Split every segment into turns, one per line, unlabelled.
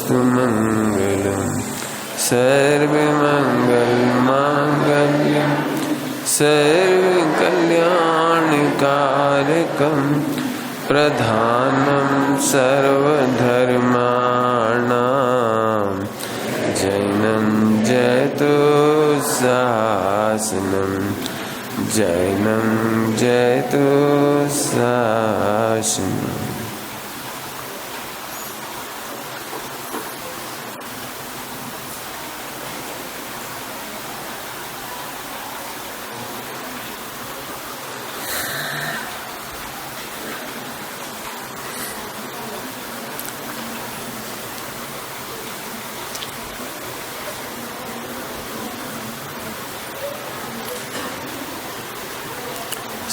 सर्वोस्तु मंगलम सर्वमंगलमांगल्यं सर्वकल्याणकारकं प्रधानं सर्वधर्माणां जैनं जयतु शासनं जैनं जयतु शासनं।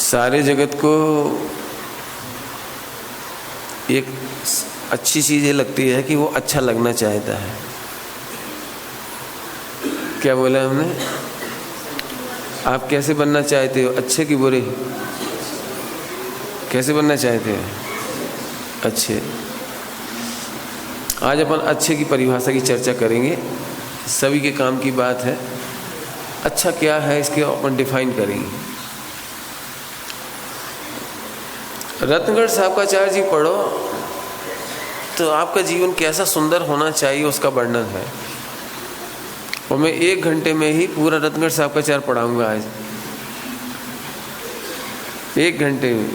सारे जगत को एक अच्छी चीज़ ये लगती है कि वो अच्छा लगना चाहता है। क्या बोला हमने? आप कैसे बनना चाहते हो, अच्छे कि बुरे? कैसे बनना चाहते हो? अच्छे। आज अपन अच्छे की परिभाषा की चर्चा करेंगे। सभी के काम की बात है। अच्छा क्या है इसके अपन डिफाइन करेंगे। रत्नगढ़ साहबाचार्य जी पढ़ो तो आपका जीवन कैसा सुंदर होना चाहिए उसका वर्णन है। और मैं 1 घंटे में ही पूरा रत्नगढ़ साहबाचार्य पढ़ाऊंगा आज, 1 घंटे में।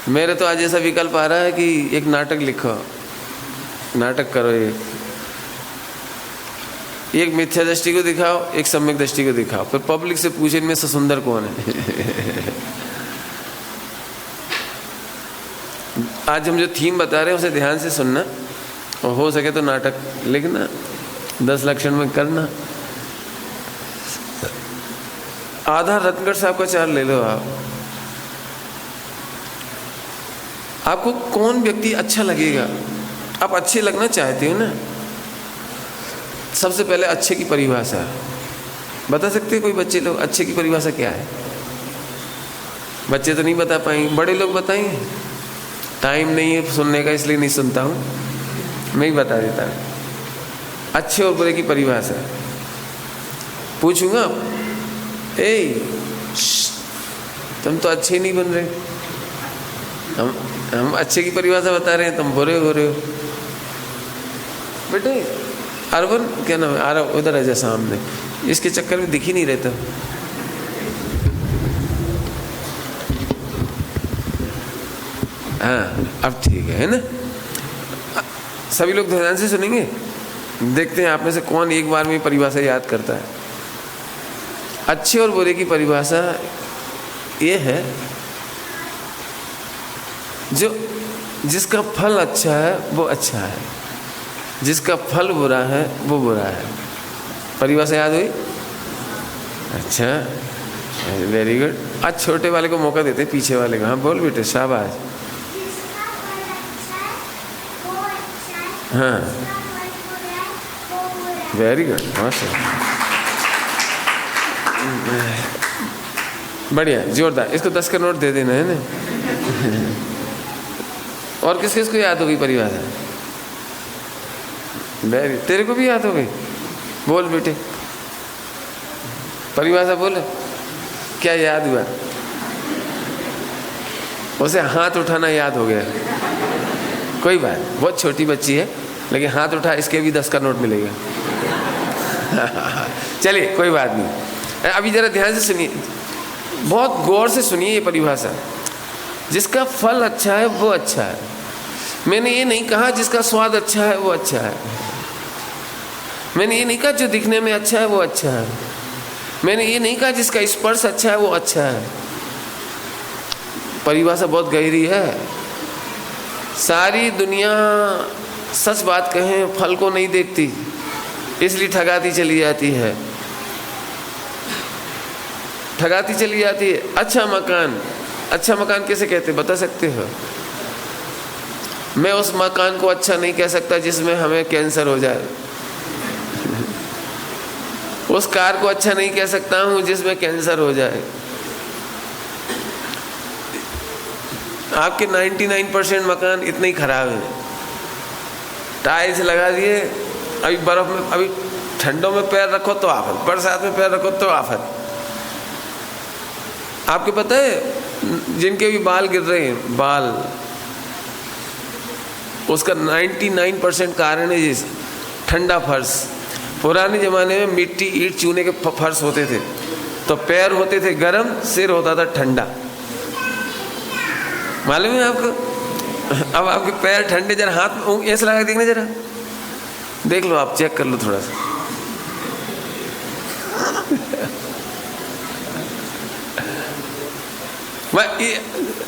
मेरे तो आज ऐसा विकल्प आ रहा है कि एक नाटक लिखो, नाटक करो, एक मिथ्या दृष्टि को दिखाओ, एक सम्यक दृष्टि को दिखाओ, फिर पब्लिक से पूछे इनमें से सुंदर कौन है। आज हम जो थीम बता रहे हैं उसे ध्यान से सुनना और हो सके तो नाटक लिखना, 10 लक्षण में करना। आधा रत्नगढ़ साहबाचार्य ले लो आप। आपको कौन व्यक्ति अच्छा लगेगा? आप अच्छे लगना चाहते हो ना। सबसे पहले अच्छे की परिभाषा बता सकते हो? कोई बच्चे लोग अच्छे की परिभाषा क्या है? बच्चे तो नहीं बता पाएंगे, बड़े लोग बताएंगे। टाइम नहीं है सुनने का इसलिए नहीं सुनता हूँ, मैं ही बता देता हूँ। अच्छे और बुरे की परिभाषा पूछूंगा। तुम तो अच्छे नहीं बन रहे, हम अच्छे की परिभाषा बता रहे हैं, तुम बुरे हो रहे हो। बेटे अरवन क्या नाम है? आ रहा उधर है जैसा सामने, इसके चक्कर में दिख ही नहीं रहता। हाँ अब ठीक है ना? सभी लोग ध्यान से सुनेंगे। देखते हैं आप में से कौन एक बार में परिभाषा याद करता है। अच्छे और बुरे की परिभाषा ये है, जिसका फल अच्छा है वो अच्छा है, जिसका फल बुरा है वो बुरा है। परिभाषा याद हुई? अच्छा, वेरी गुड। आज छोटे वाले को मौका देते, पीछे वाले को। हाँ बोल बेटे, शाबाश। हाँ वेरी गुड, बढ़िया, जोरदार। इसको 10 का नोट दे देना है ना। और किस किस को याद होगी परिभाषा? वेरी, तेरे को भी याद हो गई? बोल बेटे परिभाषा बोल। क्या याद हुआ? उसे हाथ उठाना याद हो गया। कोई बात, बहुत छोटी बच्ची है लेकिन हाथ उठा, इसके भी 10 का नोट मिलेगा। चलिए कोई बात नहीं। अभी जरा ध्यान से सुनिए, बहुत गौर से सुनिए ये परिभाषा। जिसका फल अच्छा है वो अच्छा है। मैंने ये नहीं कहा जिसका स्वाद अच्छा है वो अच्छा है। मैंने ये नहीं कहा जो दिखने में अच्छा है वो अच्छा है। मैंने ये नहीं कहा जिसका स्पर्श अच्छा है वो अच्छा है। परिभाषा बहुत गहरी है। सारी दुनिया सच बात कहें फल को नहीं देखती, इसलिए ठगाती चली जाती है, ठगाती चली जाती है। अच्छा मकान कैसे कहते बता सकते हो? मैं उस मकान को अच्छा नहीं कह सकता जिसमें हमें कैंसर हो जाए। उस कार को अच्छा नहीं कह सकता हूं जिसमें कैंसर हो जाए। आपके 99% मकान इतने ही खराब हैं। टाइल्स लगा दिए, अभी बर्फ में, अभी ठंडों में पैर रखो तो आफत, बरसात में पैर रखो तो आफत। आपको पता है जिनके भी बाल गिर रहे हैं, बाल, उसका 99% कारण है ये ठंडा फर्श। पुराने ज़माने में मिट्टी, ईंट, चूने के फर्श होते थे, तो पैर होते थे गरम, सिर होता था ठंडा। मालूम है आपको? अब आपके पैर ठंडे, जरा हाथ में ऐसा लगा देखना, जरा देख लो, आप चेक कर लो थोड़ा सा।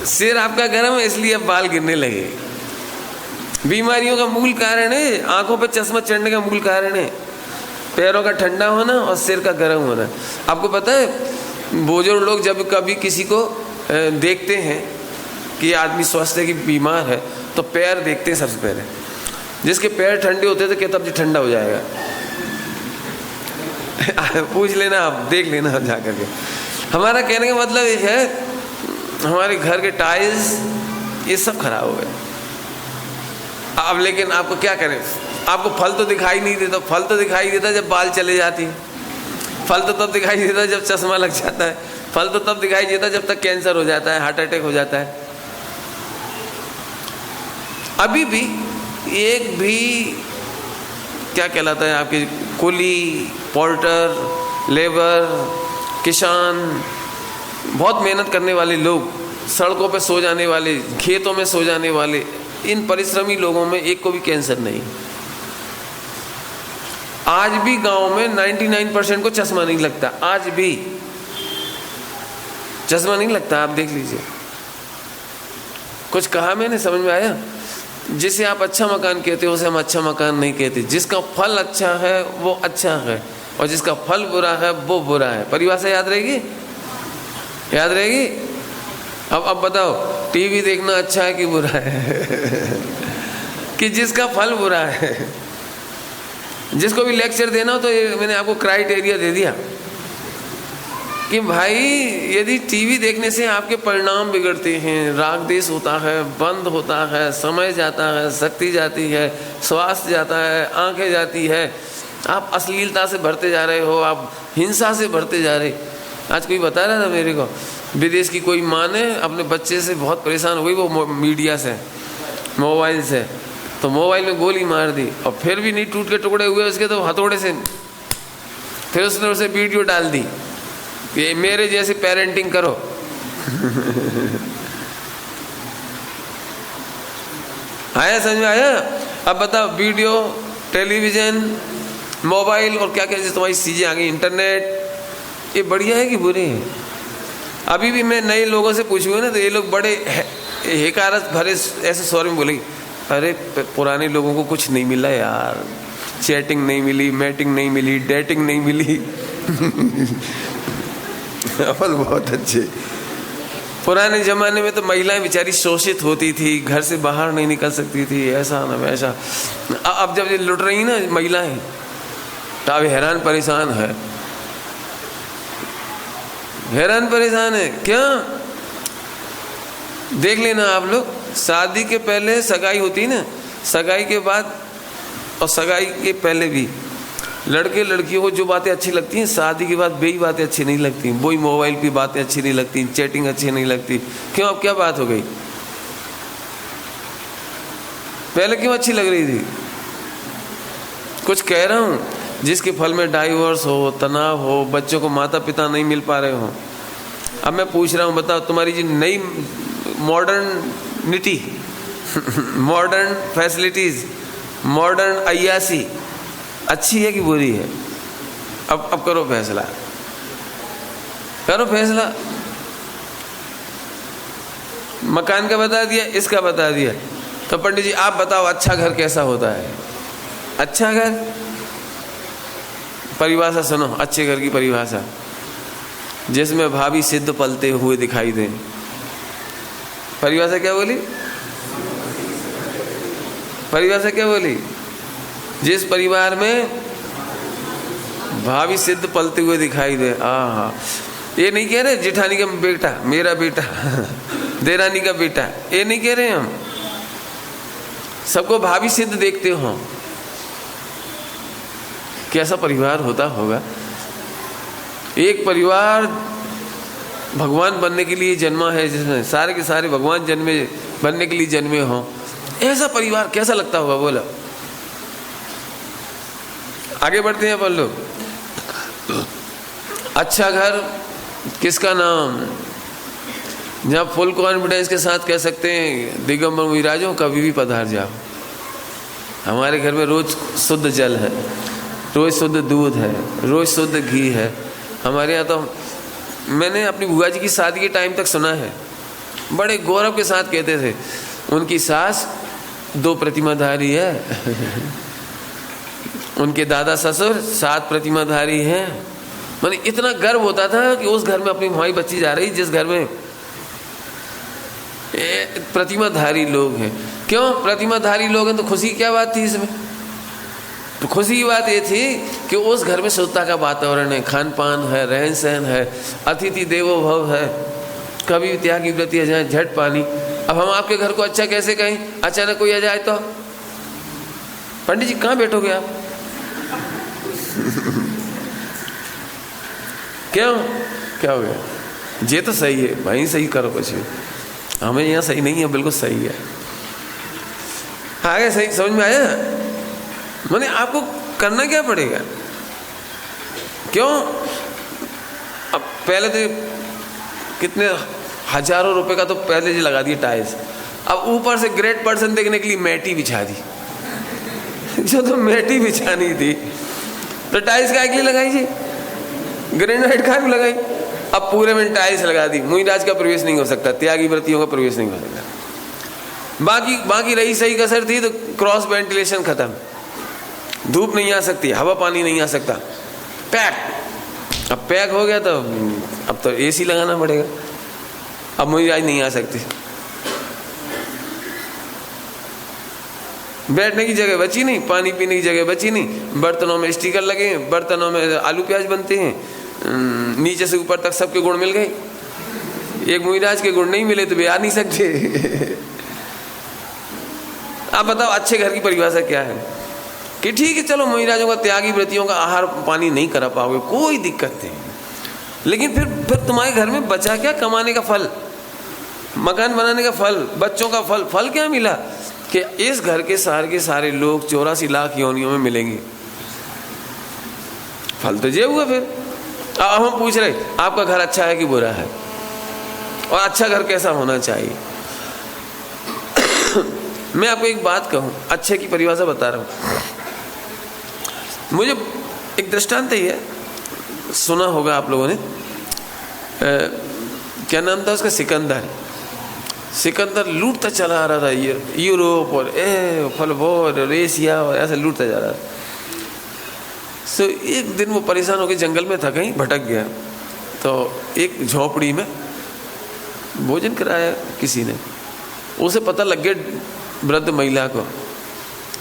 सिर आपका गर्म है इसलिए अब बाल गिरने लगे। बीमारियों का मूल कारण है, आंखों पे चश्मा चढ़ने का मूल कारण है पैरों का ठंडा होना और सिर का गर्म होना। आपको पता है बुजुर्ग लोग जब कभी किसी को देखते हैं कि आदमी स्वस्थ है कि बीमार है, तो पैर देखते हैं सबसे पहले। जिसके पैर ठंडे होते थे कहते अब जी ठंडा हो जाएगा। पूछ लेना, आप देख लेना जा करके। हमारा कहने का मतलब ये है, हमारे घर के टाइल्स ये सब खराब हो गए। अब लेकिन आपको क्या करें, आपको फल तो दिखाई नहीं देता। फल तो दिखाई देता जब बाल चले जाती है, फल तो तब दिखाई देता जब चश्मा लग जाता है, फल तो तब दिखाई देता जब तक कैंसर हो जाता है, हार्ट अटैक हो जाता है। अभी भी एक भी क्या कहलाता है आपके कुली, पोर्टर, लेबर, किसान, बहुत मेहनत करने वाले लोग, सड़कों पे सो जाने वाले, खेतों में सो जाने वाले, इन परिश्रमी लोगों में एक को भी कैंसर नहीं। आज भी गांव में 99% को चश्मा नहीं लगता, आज भी चश्मा नहीं लगता। आप देख लीजिए। कुछ कहा मैंने, समझ में आया? जिसे आप अच्छा मकान कहते हो उसे हम अच्छा मकान नहीं कहते। जिसका फल अच्छा है वो अच्छा है, और जिसका फल बुरा है वो बुरा है। परिभाषा याद रहेगी? याद रहेगी? अब बताओ, टीवी देखना अच्छा है कि बुरा है? कि जिसका फल बुरा है। जिसको भी लेक्चर देना हो तो मैंने आपको क्राइटेरिया दे दिया कि भाई यदि टीवी देखने से आपके परिणाम बिगड़ते हैं, राग देश होता है, बंद होता है, समय जाता है, शक्ति जाती है, स्वास्थ्य जाता है, आंखें जाती है, आप अश्लीलता से भरते जा रहे हो, आप हिंसा से भरते जा रहे। आज कोई बता रहा था मेरे को, विदेश की कोई माँ ने अपने बच्चे से बहुत परेशान हो गई, वो मीडिया से, मोबाइल से, तो मोबाइल में गोली मार दी और फिर भी नहीं टूट के टुकड़े हुए उसके, तो हथौड़े से फिर उसने उसे वीडियो डाल दी, ये मेरे जैसे पेरेंटिंग करो। आया समझ में? आया? अब बताओ, वीडियो, टेलीविज़न, मोबाइल और क्या क्या तुम्हारी चीज़ें आ गई, इंटरनेट, ये बढ़िया है कि बुरे हैं? अभी भी मैं नए लोगों से पूछूंगा ना, तो ये लोग बड़े हिकारत भरे ऐसे स्वर में बोलेंगे, अरे पुराने लोगों को कुछ नहीं मिला यार, चैटिंग नहीं मिली, मैटिंग नहीं मिली, डेटिंग नहीं मिली। अपन बहुत अच्छे। पुराने ज़माने में तो महिलाएं बेचारी शोषित होती थी, घर से बाहर नहीं निकल सकती थी, ऐसा ना वैसा। अब जब ये लुट रही ना महिलाएं, तो अब हैरान परेशान है, हैरान परेशान है। क्या? देख लेना आप लोग, शादी के पहले सगाई होती ना, सगाई के बाद और सगाई के पहले भी लड़के लड़कियों को जो बातें अच्छी लगती हैं, शादी के बाद वही बातें अच्छी नहीं लगती, वही मोबाइल की बातें अच्छी नहीं लगती, चैटिंग अच्छी नहीं लगती। क्यों? अब क्या बात हो गई? पहले क्यों अच्छी लग रही थी? कुछ कह रहा हूँ, जिसके फल में डाइवोर्स हो, तनाव हो, बच्चों को माता पिता नहीं मिल पा रहे हो। अब मैं पूछ रहा हूँ, बताओ तुम्हारी जो नई मॉडर्निटी, मॉडर्न फैसिलिटीज, मॉडर्न अय्यासी अच्छी है कि बुरी है? अब करो फैसला, करो फैसला। मकान का बता दिया, इसका बता दिया, तो पंडित जी आप बताओ अच्छा घर कैसा होता है? अच्छा घर, परिभाषा सुनो, अच्छे घर की परिभाषा, जिसमें भाभी सिद्ध पलते हुए दिखाई दें। परिभाषा क्या बोली? परिभाषा क्या बोली? जिस परिवार में भाभी सिद्ध पलते हुए दिखाई दे। हाँ, ये नहीं कह रहे जेठानी का बेटा, मेरा बेटा, देरानी का बेटा, ये नहीं कह रहे हम। सबको भाभी सिद्ध देखते हो, कैसा परिवार होता होगा। एक परिवार भगवान बनने के लिए जन्मा है, जिसमें सारे के सारे भगवान बनने के लिए जन्मे हों, ऐसा परिवार कैसा लगता होगा बोला। आगे बढ़ते हैं अपन लोग। अच्छा घर किसका नाम, जहाँ फुल कॉन्फिडेंस के साथ कह सकते हैं दिगंबर विराजो कभी भी पधार जाओ। हमारे घर में रोज शुद्ध जल है, रोज शुद्ध दूध है, रोज शुद्ध घी है। हमारे यहाँ तो मैंने अपनी बुआ जी की शादी के टाइम तक सुना है, बड़े गौरव के साथ कहते थे उनकी सास 2 प्रतिमाधारी है उनके दादा ससुर 7 प्रतिमाधारी हैं। माने इतना गर्व होता था कि उस घर में अपनी भाई बच्ची जा रही, जिस घर में प्रतिमाधारी लोग हैं। क्यों प्रतिमाधारी लोग हैं तो खुशी क्या बात थी इसमें? तो खुशी की बात ये थी कि उस घर में शुद्धता का वातावरण है, खान पान है, रहन सहन है, अतिथि देवो भव है, कभी भी त्यागी व्रती आ जाए झट पानी। अब हम आपके घर को अच्छा कैसे कहें, अचानक कोई आ जाए तो? पंडित जी कहाँ बैठोगे आप? क्यों, क्या हो गया? ये तो सही है भाई, सही करो कुछ, हमें यहाँ सही नहीं है, बिल्कुल सही है। आगे सही समझ में आया? माने आपको करना क्या पड़ेगा? क्यों? अब पहले तो कितने हजारों रुपए का तो पहले जी लगा दिए टाइल्स, अब ऊपर से ग्रेट पर्सन देखने के लिए मैटी बिछा दी जो तो मैटी बिछानी थी तो टाइल्स काय के लिए लगाई जी, ग्रेनाइट काय में लगाई? अब पूरे में टाइल्स लगा दी, मुइराज का प्रवेश नहीं हो सकता, त्यागी व्रतियों का प्रवेश नहीं हो सकता। बाकी रही सही कसर थी तो क्रॉस वेंटिलेशन खत्म, धूप नहीं आ सकती, हवा पानी नहीं आ सकता, पैक। अब पैक हो गया तो अब तो एसी लगाना पड़ेगा, अब मुइराज नहीं आ सकती। बैठने की जगह बची नहीं, पानी पीने की जगह बची नहीं, बर्तनों में स्टिकर लगे हैं, बर्तनों में आलू प्याज बनते हैं, नीचे से ऊपर तक सबके गुण मिल गए, एक मुइराज के गुण नहीं मिले तो वे आ नहीं सकते। आप बताओ अच्छे घर की परिभाषा क्या है? कि ठीक है चलो मुइराजों का त्यागी व्रतियों का आहार पानी नहीं करा पाओगे, कोई दिक्कत नहीं, लेकिन फिर तुम्हारे घर में बचा क्या? कमाने का फल, मकान बनाने का फल, बच्चों का फल क्या मिला? कि इस घर के सारे लोग 84 लाख योनियों में मिलेंगे, फल तो ये हुआ। फिर अब हम पूछ रहे आपका घर अच्छा है कि बुरा है, और अच्छा घर कैसा होना चाहिए? मैं आपको एक बात कहूं, अच्छे की परिभाषा बता रहा हूं। मुझे एक दृष्टांत ही है, सुना होगा आप लोगों ने, क्या नाम था उसका? सिकंदर लूटता चला आ रहा था यूरोप और फलबोर और एशिया और ऐसे लूटता जा रहा था। सो एक दिन वो परेशान होकर जंगल में था, कहीं भटक गया, तो एक झोपड़ी में भोजन कराया किसी ने। उसे पता लग गया वृद्ध महिला को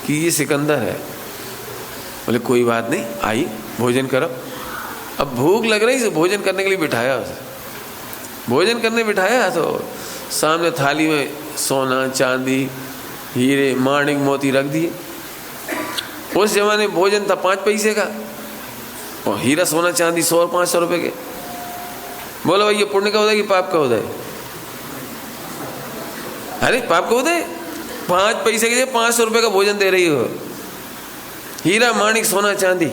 कि ये सिकंदर है। बोले कोई बात नहीं, आई भोजन करो। अब भूख लग रही, भोजन करने के लिए बिठाया उसे। भोजन करने बिठाया तो सामने थाली में सोना चांदी हीरे माणिक मोती रख दिए। उस जमाने भोजन था 5 पैसे का, और हीरा सोना चांदी 100 और 500 रुपए के। बोलो भाई ये पुण्य का उदय कि पाप का उदय? अरे पाप का उदय, 5 पैसे के 500 रुपए का भोजन दे रही हो, हीरा माणिक सोना चांदी।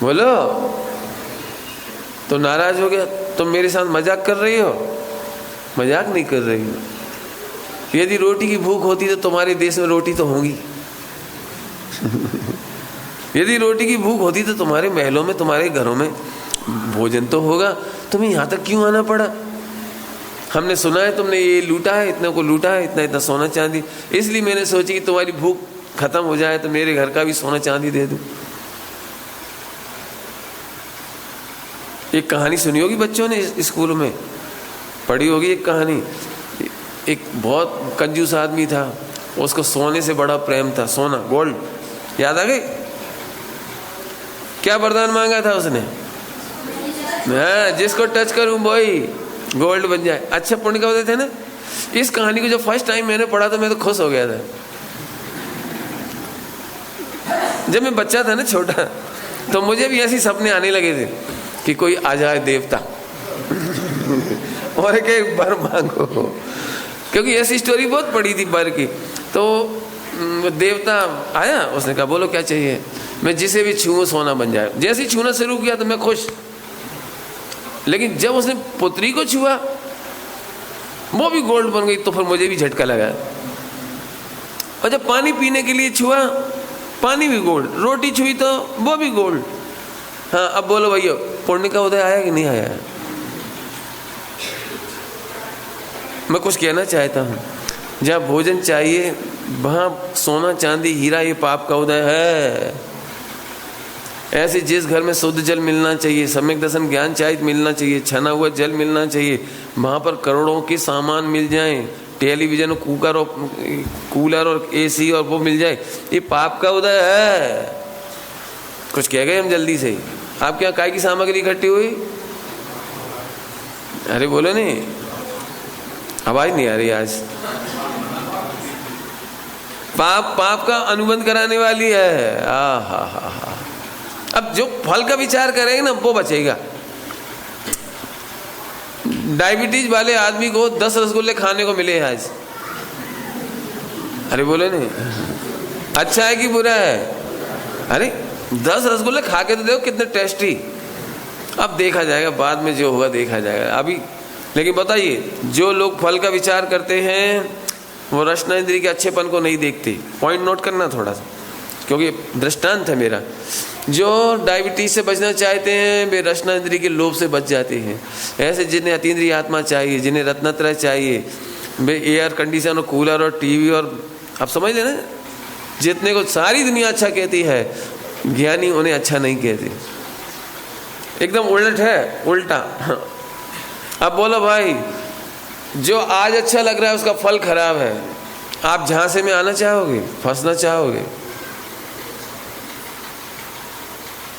बोलो तो नाराज हो गया, तुम मेरे साथ मजाक कर रही हो? मजाक नहीं कर रही हो। यदि रोटी की भूख होती तो तुम्हारे देश में रोटी तो होगी। यदि रोटी की भूख होती तो तुम्हारे महलों में, तुम्हारे घरों में भोजन तो होगा। तुम्हें यहाँ तक क्यों आना पड़ा? हमने सुना है तुमने ये लूटा है, इतने को लूटा है, इतना सोना चांदी, इसलिए मैंने सोची कि तुम्हारी भूख खत्म हो जाए तो मेरे घर का भी सोना चांदी दे दूं। एक कहानी सुनी होगी बच्चों ने, स्कूल में पढ़ी होगी एक कहानी। एक बहुत कंजूस आदमी था, उसको सोने से बड़ा प्रेम था, सोना गोल्ड। याद आ गई? क्या वरदान मांगा था उसने? हाँ, जिसको टच करूं वही गोल्ड बन जाए। अच्छा पुण्य का होते थे ना। इस कहानी को जब फर्स्ट टाइम मैंने पढ़ा तो मैं तो खुश हो गया था। जब मैं बच्चा था ना छोटा, तो मुझे भी ऐसे सपने आने लगे थे कि कोई आ जाए देवता और एक बर मांगो, क्योंकि ऐसी स्टोरी बहुत पड़ी थी बर की। तो देवता आया, उसने कहा बोलो क्या चाहिए, मैं जिसे भी छूऊं सोना बन जाए। जैसे ही छूना शुरू किया तो मैं खुश, लेकिन जब उसने पुत्री को छुआ वो भी गोल्ड बन गई, तो फिर मुझे भी झटका लगा। और जब पानी पीने के लिए छुआ, पानी भी गोल्ड, रोटी छुई तो वो भी गोल्ड। हाँ, अब बोलो भैया पुण्य का उदय आया कि नहीं आया? मैं कुछ कहना चाहता हूँ, जहाँ भोजन चाहिए वहाँ सोना चांदी हीरा, ये पाप का उदय है। ऐसे जिस घर में शुद्ध जल मिलना चाहिए, सम्यक दर्शन ज्ञान चाहिए मिलना चाहिए, छना हुआ जल मिलना चाहिए, वहाँ पर करोड़ों के सामान मिल जाएं, टेलीविजन, कूलर और एसी और वो मिल जाए, ये पाप का उदय है। कुछ कह गए हम जल्दी से? आपके यहाँ काय की सामग्री इकट्ठी हुई? अरे बोलो नहीं, आवाज नहीं आ रही आज। पाप का अनुबंध कराने वाली है। हा। अब जो फल का विचार करेगा ना वो बचेगा। डायबिटीज वाले आदमी को 10 रसगुल्ले खाने को मिले आज। अरे बोले नहीं, अच्छा है कि बुरा है? अरे 10 रसगुल्ले खा के तो देखो कितने टेस्टी। अब देखा जाएगा, बाद में जो होगा देखा जाएगा अभी। लेकिन बताइए, जो लोग फल का विचार करते हैं वो रसना इंद्रिय के अच्छेपन को नहीं देखते। पॉइंट नोट करना थोड़ा सा, क्योंकि दृष्टांत है मेरा। जो डायबिटीज से बचना चाहते हैं वे रसना इंद्रिय के लोभ से बच जाते हैं। ऐसे जिन्हें अतीन्द्रिय आत्मा चाहिए, जिन्हें रत्नत्रय चाहिए, वे एयर कंडीशन और कूलर और टीवी और आप समझ लेना, जितने को सारी दुनिया अच्छा कहती है, ज्ञानी उन्हें अच्छा नहीं कहते। एकदम उलट है, उल्टा। अब बोलो भाई, जो आज अच्छा लग रहा है उसका फल खराब है। आप झांसे में आना चाहोगे, फंसना चाहोगे?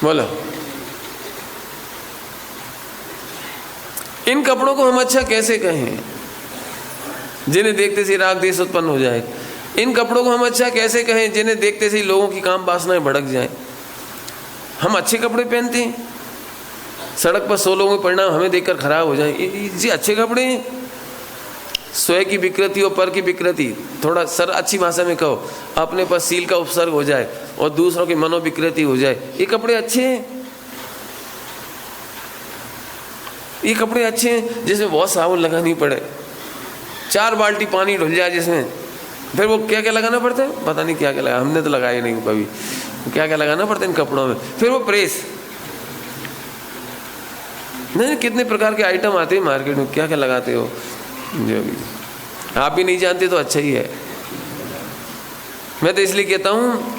बोलो। इन कपड़ों को हम अच्छा कैसे कहें जिन्हें देखते से राग द्वेष उत्पन्न हो जाए? इन कपड़ों को हम अच्छा कैसे कहें जिन्हें देखते से लोगों की काम वासनाएं भड़क जाएं? हम अच्छे कपड़े पहनते हैं, सड़क पर 100 लोगों के परिणाम हमें देखकर खराब हो जाए, ये अच्छे कपड़े हैं? स्वयं की विकृति और पर की विकृति, थोड़ा सर अच्छी भाषा में कहो, अपने पर सील का उपसर्ग हो जाए और दूसरों की मनोविकृति हो जाए, ये कपड़े अच्छे हैं? ये कपड़े अच्छे हैं जिसमें बहुत साबुन लगानी पड़े, 4 बाल्टी पानी ढुल जाए जिसमें, फिर वो क्या क्या लगाना पड़ता है, पता नहीं क्या क्या लगा, हमने तो लगाया नहीं कभी, क्या क्या लगाना पड़ता है इन कपड़ों में। फिर वो प्रेस, नहीं कितने प्रकार के आइटम आते हैं मार्केट में, क्या क्या लगाते हो, जो भी आप भी नहीं जानते तो अच्छा ही है। मैं तो इसलिए कहता हूँ,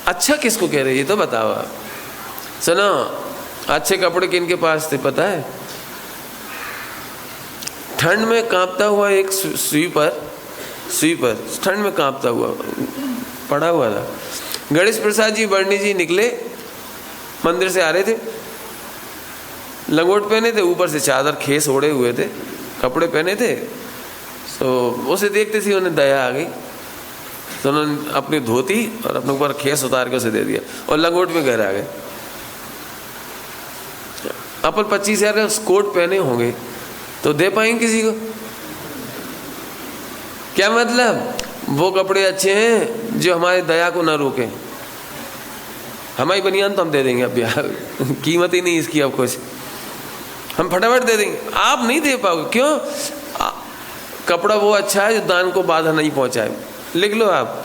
अच्छा किसको कह रहे हैं ये तो बताओ आप। सुनो, अच्छे कपड़े किनके पास थे पता है? ठंड में कांपता हुआ एक स्वीपर ठंड में कांपता हुआ पड़ा हुआ था। गणेश प्रसाद जी बर्नी जी निकले, मंदिर से आ रहे थे, लंगोट पहने थे, ऊपर से चादर खेस ओढ़े हुए थे, कपड़े पहने थे। तो उसे देखते थे उन्हें दया आ गई, तो उन्होंने अपनी धोती और अपने ऊपर खेस उतार के उसे दे दिया और लंगोट में घर आ गए। अपन 25,000 का कोट पहने होंगे तो दे पाएंगे किसी को? क्या मतलब? वो कपड़े अच्छे हैं जो हमारे दया को ना रोके। हमारी बनियान तो हम दे देंगे, अब यार कीमत ही नहीं इसकी, अब कुछ हम फटाफट दे देंगे, आप नहीं दे पाओगे। क्यों? कपड़ा वो अच्छा है जो दान को बाधा नहीं पहुंचाए। लिख लो आप,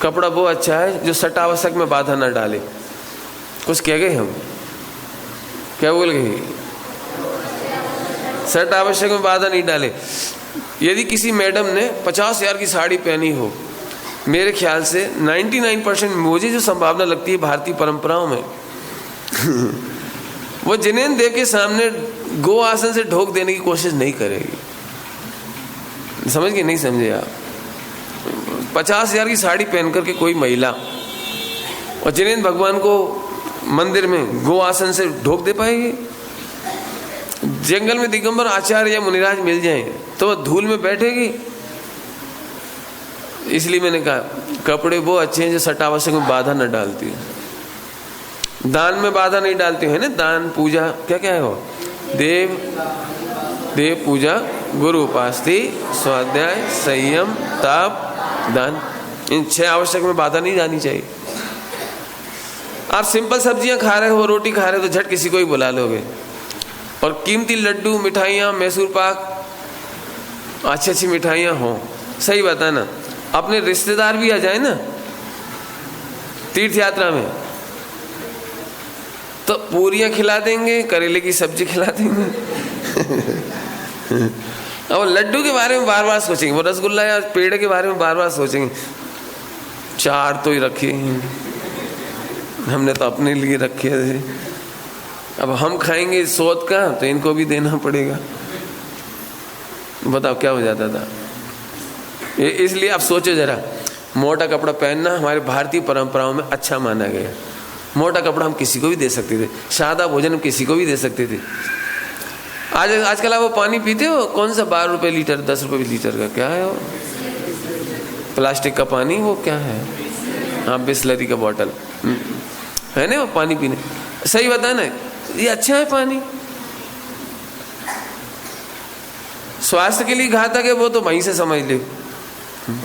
कपड़ा वो अच्छा है जो सट आवश्यक में बाधा न डाले। कुछ कह गए हम? क्या बोल गए? सट आवश्यक में बाधा नहीं डाले। यदि किसी मैडम ने 50,000 की साड़ी पहनी हो, मेरे ख्याल से 99% मुझे जो संभावना लगती है भारतीय परंपराओं में वो जिनेन देव के सामने गो आसन से ढोक देने की कोशिश नहीं करेगी। समझ गए? नहीं समझे आप? 50,000 की साड़ी पहन करके कोई महिला और जिनेन भगवान को मंदिर में गो आसन से ढोक दे पाएगी? जंगल में दिगंबर आचार्य या मुनिराज मिल जाएं तो वह धूल में बैठेगी? इसलिए मैंने कहा कपड़े वो अच्छे हैं जो सटावश्यक में बाधा न डालती है, दान में बाधा नहीं डालती है ना। दान पूजा क्या क्या है वो, देव पूजा, गुरु उपासना, स्वाध्याय, संयम, ताप, दान, इन 6 आवश्यक में बाधा नहीं जानी चाहिए। आप सिंपल सब्जियां खा रहे हो, रोटी खा रहे हो तो झट किसी को ही बुला लोगे, और कीमती लड्डू, मिठाइयाँ, मैसूर पाक, अच्छी अच्छी मिठाइयाँ हो, सही बता ना, अपने रिश्तेदार भी आ जाए ना तीर्थ यात्रा में तो पूरियां खिला देंगे, करेले की सब्जी खिला देंगे। और लड्डू के बारे में बार बार सोचेंगे, वो रसगुल्ला या पेड़े के बारे में बार बार सोचेंगे, 4 तो ही रखे हैं हमने तो अपने लिए रखे थे, अब हम खाएंगे सोच का तो इनको भी देना पड़ेगा। बताओ क्या हो जाता था। इसलिए आप सोचो जरा, मोटा कपड़ा पहनना हमारे भारतीय परंपराओं में अच्छा माना गया। मोटा कपड़ा हम किसी को भी दे सकते थे, सादा भोजन हम किसी को भी दे सकते थे। आजकल आप वो पानी पीते हो, कौन सा 12 रुपये लीटर, 10 रुपये लीटर का क्या है वो, प्लास्टिक का पानी, वो क्या है, हाँ बिस्लरी का बॉटल है ना, वो पानी पीने, सही बता ना, ये अच्छा है पानी, स्वास्थ्य के लिए घातक है वो तो वहीं से समझ ले।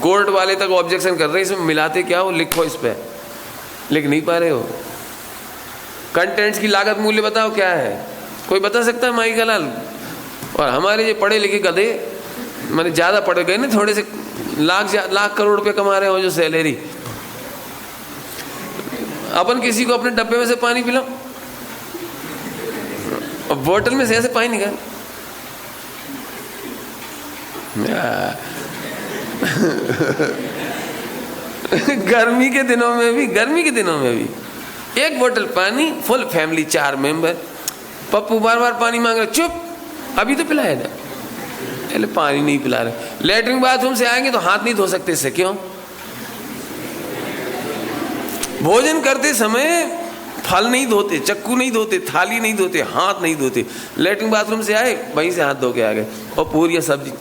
कोर्ट वाले तक ऑब्जेक्शन कर रहे हैं, इसमें मिलाते क्या हो, लिखो इस पे, लिख नहीं पा रहे हो। कंटेंट्स की लागत मूल्य बताओ क्या है, कोई बता सकता है माई का लाल। और हमारे जो पढ़े लिखे गधे, मैंने ज़्यादा पढ़े गए ना, थोड़े से लाख करोड़ रुपए कमा रहे हो जो सैलरी, अपन किसी को अपने डब्बे में से पानी पिलाओ, और बोतल में से ऐसे पानी निकाल। गर्मी के दिनों में भी एक बोतल पानी, फुल फैमिली 4 मेंबर, पप्पू बार बार पानी मांग रहे, चुप अभी तो पिलाया था, पहले पानी नहीं पिला रहे। लेटरिन बाथरूम से आएंगे तो हाथ नहीं धो सकते, इससे क्यों? भोजन करते समय फल नहीं धोते, चक्कू नहीं धोते, थाली नहीं धोते, हाथ नहीं धोते, लेटरिन बाथरूम से आए वहीं से हाथ धो के आ गए, और पूरी सब्जी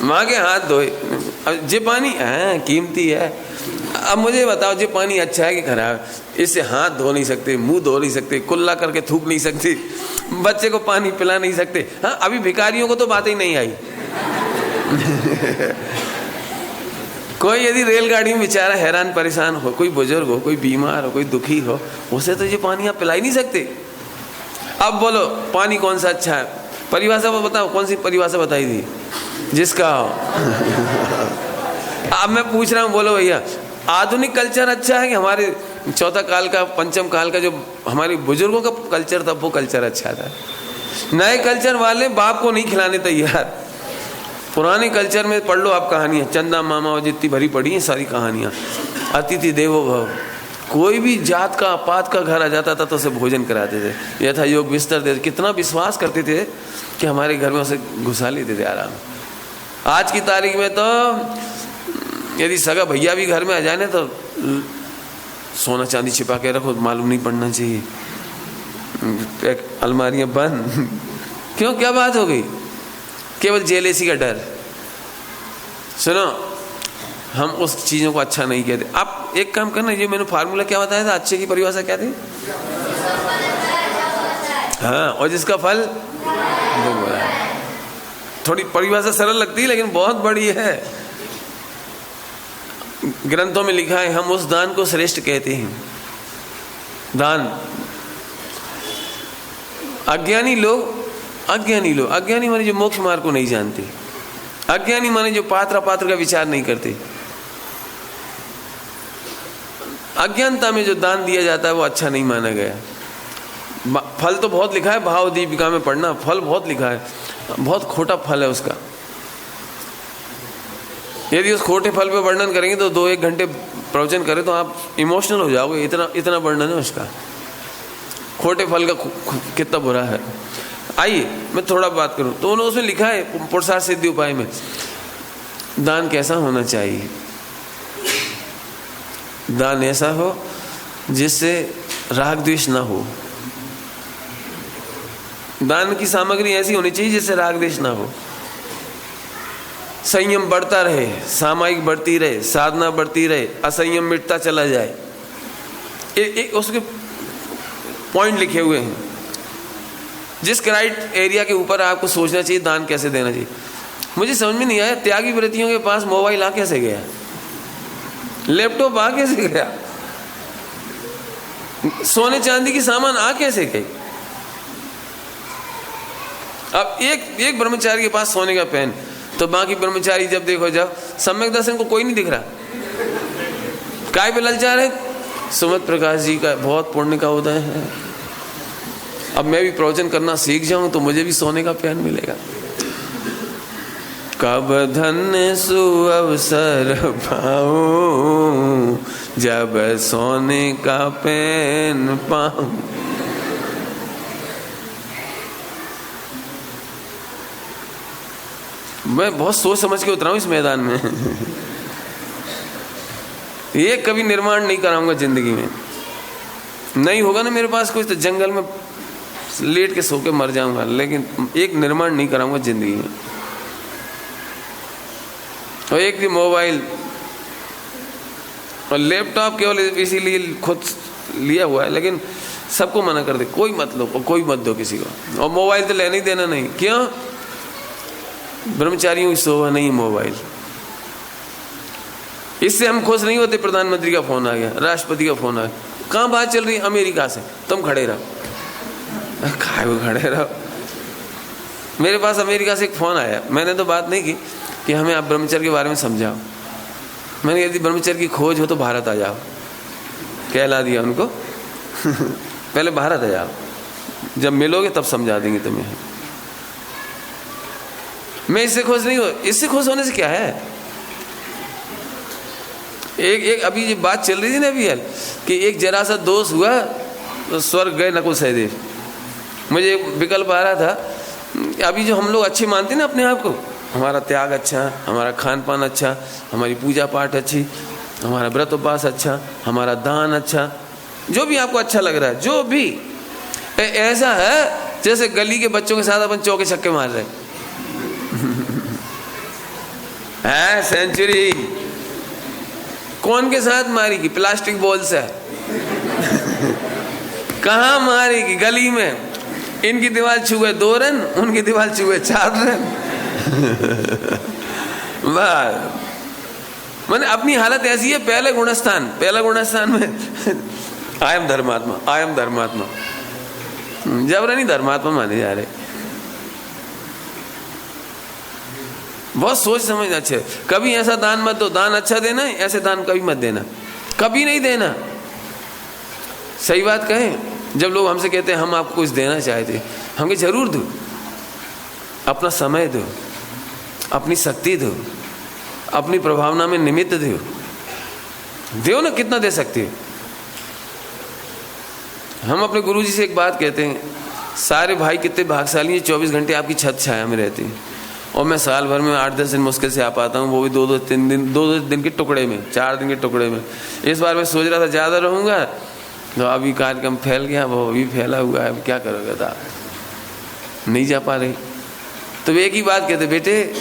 माँ के हाथ धोए। अब जे पानी कीमती है, अब मुझे बताओ जे पानी अच्छा है कि खराब? इससे हाथ धो नहीं सकते, मुंह धो नहीं सकते, कुल्ला करके थूक नहीं सकते, बच्चे को पानी पिला नहीं सकते। हाँ, अभी भिखारियों को तो बात ही नहीं आई। कोई यदि रेलगाड़ी में बेचारा हैरान परेशान हो, कोई बुजुर्ग हो, कोई बीमार हो, कोई दुखी हो, उसे तो ये पानी आप पिला ही नहीं सकते। अब बोलो पानी कौन सा अच्छा है, परिभाषा बताओ, कौन सी परिभाषा बताई थी जिसका? अब मैं पूछ रहा हूँ, बोलो भैया, आधुनिक कल्चर अच्छा है कि हमारे चौथा काल का, पंचम काल का जो हमारे बुजुर्गों का कल्चर था वो कल्चर अच्छा था? नए कल्चर वाले बाप को नहीं खिलाने तैयार। पुराने कल्चर में पढ़ लो आप कहानियाँ, चंदा मामा और जितनी भरी पड़ी हैं सारी कहानियाँ। अतिथि देवो भव, कोई भी जात का पात का घर आ जाता था तो उसे भोजन कराते थे, यथा योग बिस्तर देते, कितना विश्वास करते थे कि हमारे घर में उसे घुसा लेते थे आराम। आज की तारीख में तो यदि सगा भैया भी घर में आ जाए ना तो सोना चांदी छिपा के रखो, मालूम नहीं पड़ना चाहिए, अलमारियां बंद। क्यों, क्या बात हो गई? केवल जेलेसी का डर। सुनो, हम उस चीज़ों को अच्छा नहीं कहते। आप एक काम करना, ये मैंने फार्मूला क्या बताया था, अच्छे की परिभाषा क्या थी? हाँ, और जिसका फल वो बुरा है। थोड़ी परिभाषा सरल लगती है लेकिन बहुत बड़ी है। ग्रंथों में लिखा है, हम उस दान को श्रेष्ठ कहते हैं। दान, अज्ञानी माने जो मोक्ष मार्ग को नहीं जानते, अज्ञानी माने जो पात्र का विचार नहीं करते। अज्ञानता में जो दान दिया जाता है वो अच्छा नहीं माना गया। फल तो बहुत लिखा है, भाव दीपिका में पढ़ना, फल बहुत लिखा है, बहुत खोटा फल है उसका। यदि उस खोटे फल पे वर्णन करेंगे तो 2-1 घंटे प्रवचन करें तो आप इमोशनल हो जाओगे, इतना वर्णन है उसका। खोटे फल का कितना बुरा है। आइए मैं थोड़ा बात करूं तो उन्होंने उसमें लिखा है पुरुषार्थ सिद्धि उपाय में, दान कैसा होना चाहिए? दान ऐसा हो जिससे राग द्वेष ना हो। दान की सामग्री ऐसी होनी चाहिए जिससे राग द्वेष ना हो। संयम बढ़ता रहे, सामायिक बढ़ती रहे, साधना बढ़ती रहे, असंयम मिटता चला जाए। एक उसके पॉइंट लिखे हुए हैं। जिस क्राइट एरिया के ऊपर आपको सोचना चाहिए दान कैसे देना चाहिए। मुझे समझ में नहीं आया, त्यागी व्रतियों के पास मोबाइल आ कैसे गया, लैपटॉप आ कैसे गया, सोने चांदी की सामान आ कैसे गई। अब एक ब्रह्मचारी के पास सोने का पेन, तो बाकी ब्रह्मचारी जब देखो, जब सम्यक दर्शन को कोई नहीं दिख रहा, काय पे ललचा रहे। सुमत प्रकाश जी का बहुत पुण्य का उदय है। अब मैं भी प्रवचन करना सीख जाऊं तो मुझे भी सोने का पेन मिलेगा। कब धन्य सुअवसर पाऊं, जब सोने का पेन पाऊं। मैं बहुत सोच समझ के उतरा हूं इस मैदान में। ये कभी निर्माण नहीं कराऊंगा जिंदगी में, नहीं होगा ना मेरे पास कुछ तो जंगल में लेट के सो के मर जाऊंगा, लेकिन एक निर्माण नहीं कराऊंगा जिंदगी में। और एक भी मोबाइल और लैपटॉप केवल इसीलिए खुद लिया हुआ है, लेकिन सबको मना कर दे, कोई मत लो, कोई मत दो किसी को। और मोबाइल तो लेने ही देना नहीं। क्यों? ब्रह्मचारियों की शोभा नहीं मोबाइल। इससे हम खुश नहीं होते। प्रधानमंत्री का फोन आ गया, राष्ट्रपति का फोन आ गया, कहाँ बात चल रही है? अमेरिका से। तुम खड़े रहो, खड़े रहो। मेरे पास अमेरिका से एक फोन आया, मैंने तो बात नहीं की कि हमें आप ब्रह्मचर्य के बारे में समझाओ। मैंने यदि ब्रह्मचर्य की खोज हो तो भारत आ जाओ, कहला दिया उनको। पहले भारत आ जाओ, जब मिलोगे तब समझा देंगे तुम्हें। मैं इससे खुश नहीं हो। इससे खुश होने से क्या है? एक अभी ये बात चल रही थी ना अभी यार, कि एक जरा सा दोष हुआ तो स्वर्ग गए नकुल सहदेव। मुझे एक विकल्प आ रहा था, अभी जो हम लोग अच्छे मानते हैं ना अपने आप को, हमारा त्याग अच्छा, हमारा खान पान अच्छा, हमारी पूजा पाठ अच्छी, हमारा व्रत उपवास अच्छा, हमारा दान अच्छा, जो भी आपको अच्छा लग रहा है, जो भी ऐसा है जैसे गली के बच्चों के साथ अपन चौके छक्के मार रहे हैं। सेंचुरी कौन के साथ मारेगी? प्लास्टिक बॉल से। कहाँ मारेगी? गली में। इनकी दीवार छुए 2 रन, उनकी दीवार छुए 4 रन। मैंने अपनी हालत ऐसी है, पहला गुणस्थान में आई एम धर्मात्मा, जबरनी धर्मात्मा माने जा रहे। बहुत सोच समझ अच्छे। कभी ऐसा दान मत दो, दान अच्छा देना है, ऐसे दान कभी मत देना, कभी नहीं देना। सही बात कहें, जब लोग हमसे कहते हैं हम आपको कुछ देना चाहते, हम जरूर दो, अपना समय दो, अपनी शक्ति दो, अपनी प्रभावना में निमित्त दो ना, कितना दे सकते हो। हम अपने गुरुजी से एक बात कहते हैं, सारे भाई कितने भाग्यशाली हैं, 24 घंटे आपकी छत छाया में रहते हैं, और मैं साल भर में 8-10 दिन मुश्किल से आ पाता हूँ, वो भी 2-2 दिन के टुकड़े में, 4 दिन के टुकड़े में। इस बार मैं सोच रहा था ज़्यादा रहूँगा, तो अभी कार्यक्रम फैल गया, वो अभी फैला हुआ है, अब क्या करोगे? था नहीं जा पा रही। तो वे एक ही बात कहते, बेटे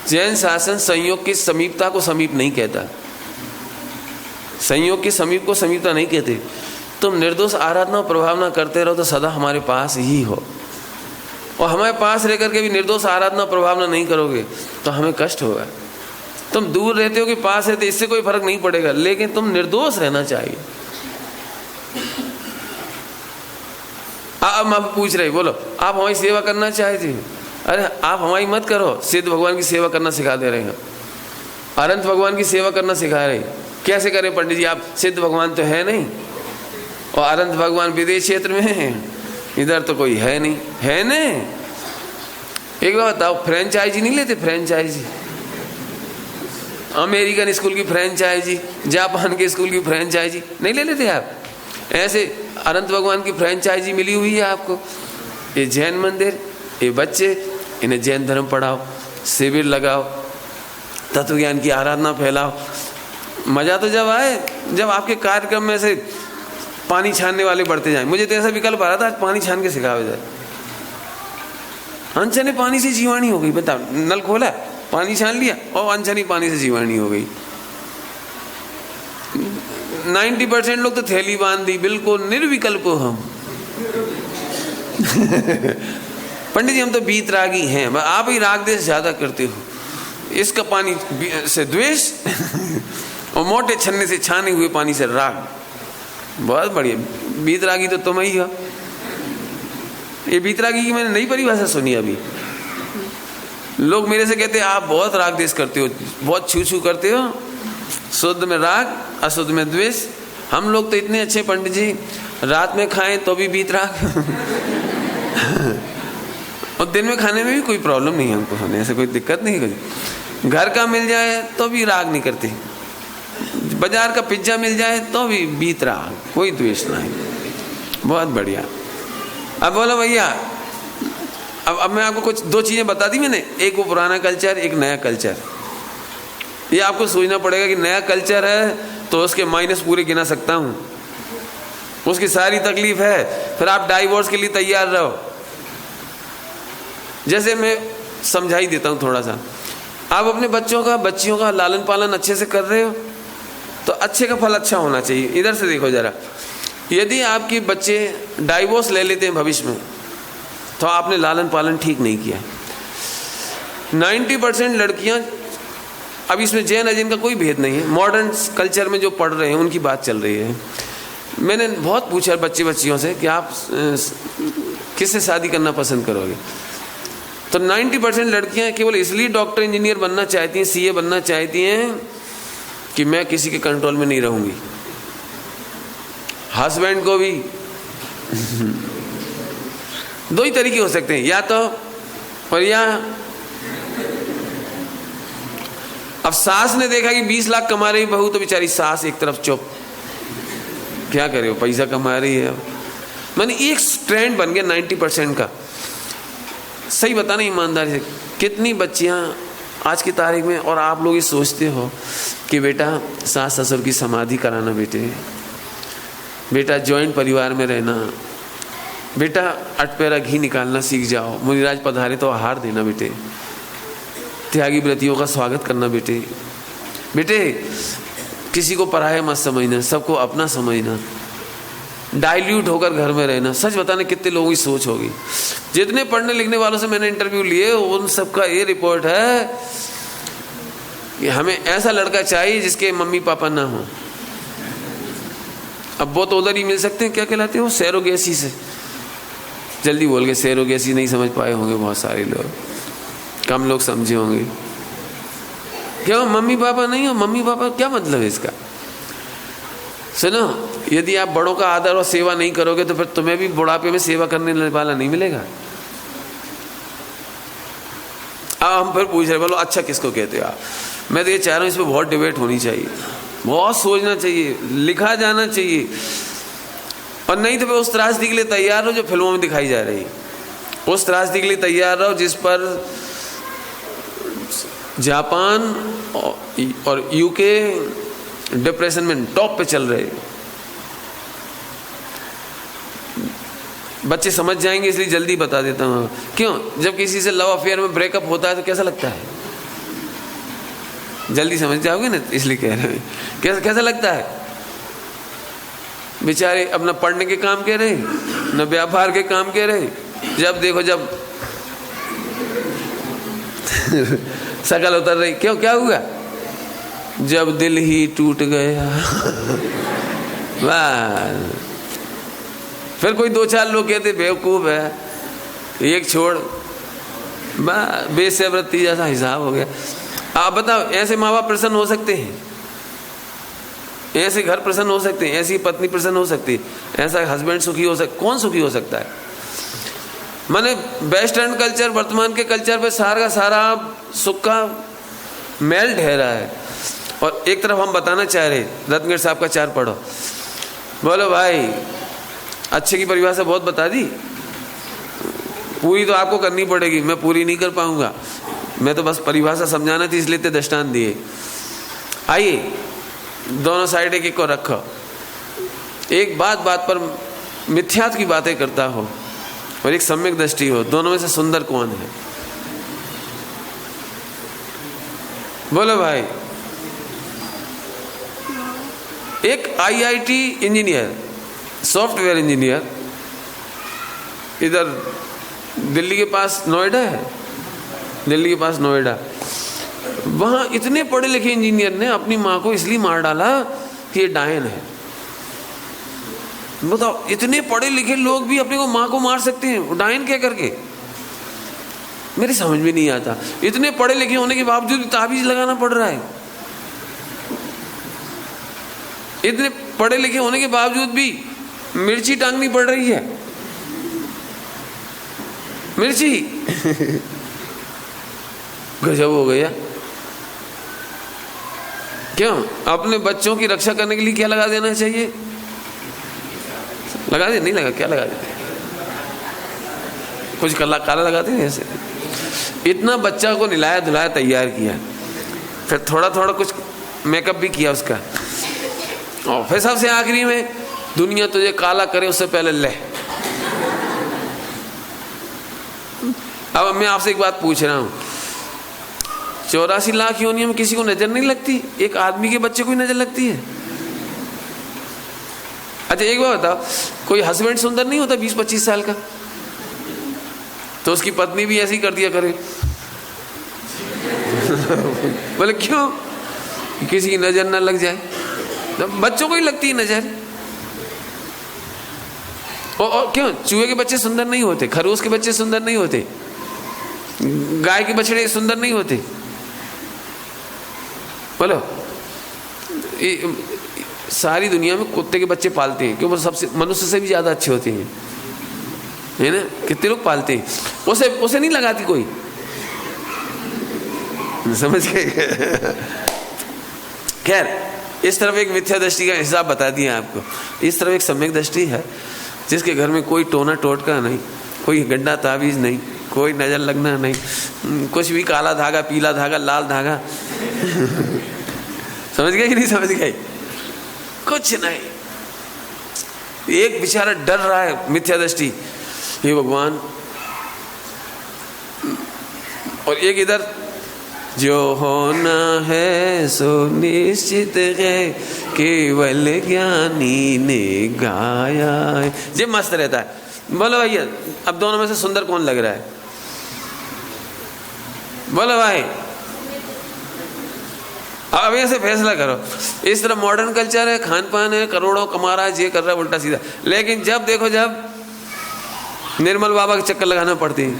जैन शासन संयोग की समीपता को समीप नहीं कहता, संयोग के समीप को समीपता नहीं कहते। तुम निर्दोष आराधना और प्रभावना करते रहो तो सदा हमारे पास ही हो, और हमारे पास रह करके भी निर्दोष आराधना प्रभावना नहीं करोगे तो हमें कष्ट होगा। तुम दूर रहते हो कि पास रहते, इससे कोई फर्क नहीं पड़ेगा, लेकिन तुम निर्दोष रहना चाहिए। अब आप पूछ रहे, बोलो आप हमारी सेवा करना चाहते हैं? अरे आप हमारी मत करो, सिद्ध भगवान की सेवा करना सिखा दे रहे हैं, अनंत भगवान की सेवा करना सिखा रहे हैं। कैसे करें पंडित जी? आप सिद्ध भगवान तो है नहीं, और अनंत भगवान विदेश क्षेत्र में है, इधर तो कोई है नहीं, है न? एक बात बताओ, फ्रेंचाइजी नहीं लेते? फ्रेंचाइजी, अमेरिकन स्कूल की फ्रेंचाइजी, जापान के स्कूल की फ्रेंचाइजी नहीं ले लेते आप? ऐसे अनंत भगवान की फ्रेंचाइजी मिली हुई है आपको। ये जैन मंदिर, ये बच्चे, इन्हें जैन धर्म पढ़ाओ, शिविर लगाओ, तत्व ज्ञान की आराधना फैलाओ। मजा तो जब आए जब आपके कार्यक्रम में से पानी छानने वाले बढ़ते जाएं। मुझे तो ऐसा विकल्प आ रहा था, आज पानी छान के सिखाया जाए। अंश ने पानी से जीवानी हो गई, बताओ, नल खोला पानी छान लिया और अनछनी पानी से जीवाणी हो गई। 90% लोग तो थैली बांध दी, बिल्कुल निर्विकल्प हो हम। पंडित जी हम तो बीतरागी हैं, आप ही राग देश ज्यादा करते हो। इसका पानी से द्वेष और मोटे छन्ने से छाने हुए पानी से राग। बहुत बढ़िया, बीतरागी तो तुम ही हो। ये बीतरागी की मैंने नई परिभाषा सुनी अभी। लोग मेरे से कहते हैं आप बहुत राग देश करते हो, बहुत छू छू करते हो, शुद्ध में राग अशुद्ध में द्वेष। हम लोग तो इतने अच्छे पंडित जी, रात में खाएं तो भी बीतराग और दिन में खाने में भी कोई प्रॉब्लम नहीं है हमको, हमें ऐसे कोई दिक्कत नहीं कोई। घर का मिल जाए तो भी राग नहीं करते, बाजार का पिज्जा मिल जाए तो भी बीतराग, कोई द्वेष नहीं। बहुत बढ़िया। अब बोलो भैया, अब मैं आपको कुछ दो चीजें बता दी मैंने, एक वो पुराना कल्चर, एक नया कल्चर। ये आपको सोचना पड़ेगा कि नया कल्चर है तो उसके माइनस पूरे गिना सकता हूं, उसकी सारी तकलीफ है, फिर आप डाइवोर्स के लिए तैयार रहो। जैसे मैं समझाई देता हूं थोड़ा सा, आप अपने बच्चियों का लालन पालन अच्छे से कर रहे हो तो अच्छे का फल अच्छा होना चाहिए। इधर से देखो जरा, यदि आपके बच्चे डाइवोर्स ले लेते हैं भविष्य में तो आपने लालन पालन ठीक नहीं किया। 90% लड़कियां, अब इसमें जैन अजैन का कोई भेद नहीं है, मॉडर्न कल्चर में जो पढ़ रहे हैं उनकी बात चल रही है। मैंने बहुत पूछा बच्चियों से कि आप किससे शादी करना पसंद करोगे, तो 90% लड़कियां केवल इसलिए डॉक्टर इंजीनियर बनना चाहती हैं, सीए बनना चाहती हैं कि मैं किसी के कंट्रोल में नहीं रहूंगी। हस्बैंड को भी दो ही तरीके हो सकते हैं, या तो और या। अब सास ने देखा कि 20 लाख कमा रही बहू, तो बेचारी सास एक तरफ चुप, क्या करे, पैसा कमा रही है। मैंने एक ट्रेंड बन गया 90% का। सही बताना ईमानदारी से, कितनी बच्चियां आज की तारीख में, और आप लोग ये सोचते हो कि बेटा सास ससुर की समाधि कराना, बेटा जॉइंट परिवार में रहना, बेटा अटपेरा घी निकालना सीख जाओ, मुनिराज पधारे तो आहार देना, बेटे त्यागी व्रतियों का स्वागत करना, बेटे किसी को पराया मत समझना, सबको अपना समझना, डाइल्यूट होकर घर में रहना। सच बताने कितने लोगों की सोच होगी। जितने पढ़ने लिखने वालों से मैंने इंटरव्यू लिए, उन सबका ये रिपोर्ट है कि हमें ऐसा लड़का चाहिए जिसके मम्मी पापा ना हो। अब वो तो उधर ही मिल सकते हैं, क्या कहलाते हो, सैरोगेसी से। जल्दी बोल के, सैरोगेसी नहीं समझ पाए होंगे बहुत सारे लोग, कम लोग समझे होंगे। क्यों मम्मी पापा नहीं हो? मम्मी पापा क्या मतलब है इसका? सुनो, यदि आप बड़ों का आदर और सेवा नहीं करोगे तो फिर तुम्हें भी बुढ़ापे में सेवा करने वाला नहीं मिलेगा। अब हम फिर पूछ रहे, बोलो अच्छा किसको कहते हो आप? मैं तो ये चाह रहा हूँ इस पर बहुत डिबेट होनी चाहिए, बहुत सोचना चाहिए, लिखा जाना चाहिए। और नहीं तो फिर उस त्रासदी के लिए तैयार रहो जो फिल्मों में दिखाई जा रही, उस त्रासदी के लिए तैयार रहो जिस पर जापान और यूके डिप्रेशन में टॉप पे चल रहे। बच्चे समझ जाएंगे इसलिए जल्दी बता देता हूँ। क्यों? जब किसी से लव अफेयर में ब्रेकअप होता है तो कैसा लगता है? जल्दी समझ जाओगे ना, इसलिए कह रहे हैं। कैसा लगता है? बेचारे अपना पढ़ने के काम कह रहे, न व्यापार के काम कह रहे। जब देखो जब शकल उतर रही, क्यों क्या हुआ? जब दिल ही टूट गया। वाह। फिर कोई दो चार लोग कहते बेवकूफ है, एक छोड़, बेसब्रती जैसा हिसाब हो गया। आप बताओ, ऐसे माँ बाप प्रसन्न हो सकते हैं? ऐसे घर प्रसन्न हो सकते हैं? ऐसी पत्नी प्रसन्न हो सकती है? ऐसा हस्बैंड सुखी हो सकता? कौन सुखी हो सकता है? माने वेस्टर्न कल्चर, वर्तमान के कल्चर पे सारा का सारा सुख का मैल ढह रहा है। और एक तरफ हम बताना चाह रहे, रत्नगढ़ साहब का 4 पढ़ो। बोलो भाई, अच्छे की परिभाषा बहुत बता दी, पूरी तो आपको करनी पड़ेगी, मैं पूरी नहीं कर पाऊंगा। मैं तो बस परिभाषा समझाना थी, इसलिए दृष्टांत दिए। आइए, दोनों साइड एक एक को रखो। एक बात पर मिथ्यात्व की बातें करता हो और एक सम्यक दृष्टि हो, दोनों में से सुंदर कौन है? बोलो भाई। एक IIT इंजीनियर, सॉफ्टवेयर इंजीनियर, इधर दिल्ली के पास नोएडा है, दिल्ली के पास नोएडा, वहाँ इतने पढ़े लिखे इंजीनियर ने अपनी माँ को इसलिए मार डाला कि ये डायन है। बताओ, इतने पढ़े लिखे लोग भी अपने को माँ को मार सकते हैं, डायन क्या करके? मेरी समझ में नहीं आता। इतने पढ़े लिखे होने के बावजूद भी ताबीज लगाना पड़ रहा है, इतने पढ़े लिखे होने के बावजूद भी मिर्ची टांगनी पड़ रही है, मिर्ची। गजब हो गया। क्यों? अपने बच्चों की रक्षा करने के लिए क्या लगा देना चाहिए? लगा दे, नहीं लगा, क्या लगा देते? कुछ काला लगाते हैं ऐसे। इतना बच्चा को नहलाया धुलाया तैयार किया, फिर थोड़ा थोड़ा कुछ मेकअप भी किया उसका, और फिर सबसे आखिरी में दुनिया तुझे काला करे उससे पहले ले। अब मैं आपसे एक बात पूछ रहा हूँ, 84 लाख योनियों में किसी को नजर नहीं लगती? एक आदमी के बच्चे को ही नजर लगती है? अच्छा एक बात बताओ, कोई हस्बैंड सुंदर नहीं होता 20-25 साल का, तो उसकी पत्नी भी ऐसी कर दिया करे? बोले क्यों? किसी की नजर ना लग जाए। तो बच्चों को ही लगती है नजर। और क्यों? चूहे के बच्चे सुंदर नहीं होते, खरगोश के बच्चे सुंदर नहीं होते, गाय के बछड़े सुंदर नहीं होते? बोलो, सारी दुनिया में कुत्ते के बच्चे पालते हैं, क्यों? वो सबसे मनुष्य से भी ज्यादा अच्छे होते हैं, है ना? कितने लोग पालते हैं, उसे नहीं लगाती कोई, समझ गए? खैर, इस तरफ एक मिथ्या दृष्टि का हिसाब बता दिया आपको, इस तरफ एक सम्यक दृष्टि है जिसके घर में कोई टोना टोटका नहीं, कोई गंदा ताबीज नहीं, कोई नजर लगना नहीं, कुछ भी काला धागा, पीला धागा, लाल धागा। समझ गए कि नहीं समझ गए? कुछ नहीं। एक बेचारा डर रहा है, मिथ्या दृष्टि, हे भगवान, और एक इधर, जो होना है सो निश्चित है, केवल ज्ञानी ने गाया है। ये मस्त रहता है। बोलो भैया, अब दोनों में से सुंदर कौन लग रहा है? बोलो भाई, अब ऐसे फैसला करो। इस तरह मॉडर्न कल्चर है, खान पान है, करोड़ों कमा रहा है, ये कर रहा है, उल्टा सीधा। लेकिन जब देखो, जब निर्मल बाबा के चक्कर लगाना पड़ती है।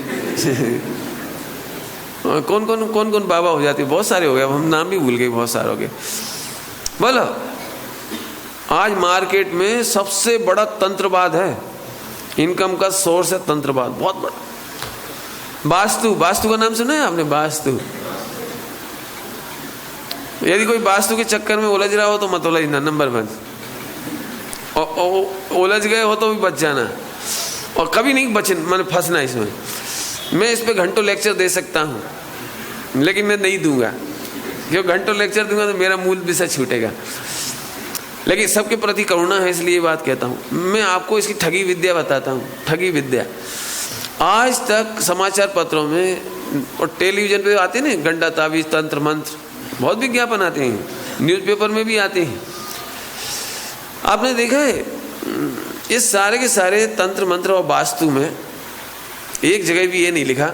कौन कौन बाबा हो जाते? बहुत सारे हो गए, हम नाम भी भूल गए, बहुत सारे हो गए। बोलो, आज मार्केट में सबसे बड़ा तंत्रवाद है, इनकम का सोर्स है तंत्रवाद, बहुत बड़ा। वास्तु का नाम सुना है आपने? वास्तु, यदि कोई वास्तु के चक्कर में उलझ रहा हो तो मत उलझना, नंबर 1। और उलझ गए हो तो भी बच जाना, और कभी नहीं मैंने फंसना इसमें। मैं इस पे घंटों लेक्चर दे सकता हूँ, लेकिन मैं नहीं दूंगा, क्योंकि घंटों लेक्चर दूंगा तो मेरा मूल विषय छूटेगा। लेकिन सबके प्रति करुणा है, इसलिए ये बात कहता हूँ। मैं आपको इसकी ठगी विद्या बताता हूँ। ठगी विद्या आज तक समाचार पत्रों में और टेलीविजन पे आते हैं, गंडा ताबीज, तंत्र मंत्र, बहुत विज्ञापन आते हैं, न्यूज़पेपर में भी आते हैं। आपने देखा है, इस सारे के सारे तंत्र मंत्र और वास्तु में एक जगह भी ये नहीं लिखा,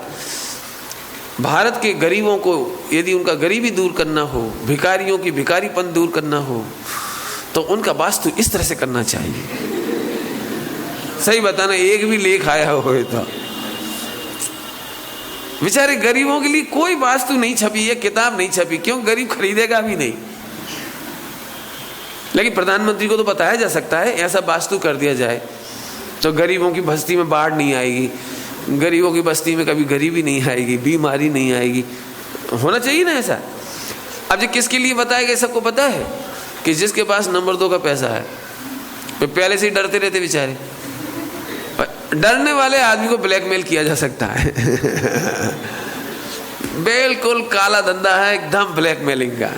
भारत के गरीबों को यदि उनका गरीबी दूर करना हो, भिखारियों की भिखारीपन दूर करना हो, तो उनका वास्तु इस तरह से करना चाहिए। सही बताना, एक भी लेख आया हो तो? बेचारे गरीबों के लिए कोई वास्तु नहीं छपी है, किताब नहीं छपी। क्यों? गरीब खरीदेगा भी नहीं। लेकिन प्रधानमंत्री को तो बताया जा सकता है, ऐसा वास्तु कर दिया जाए तो गरीबों की बस्ती में बाढ़ नहीं आएगी, गरीबों की बस्ती में कभी गरीबी नहीं आएगी, बीमारी नहीं आएगी। होना चाहिए ना ऐसा। अब ये किसके लिए बताया गया? सबको पता है कि जिसके पास नंबर 2 का पैसा है, वे पहले से ही डरते रहते बेचारे। डरने वाले आदमी को ब्लैकमेल किया जा सकता है। बिल्कुल काला धंधा है, एकदम ब्लैकमेलिंग का।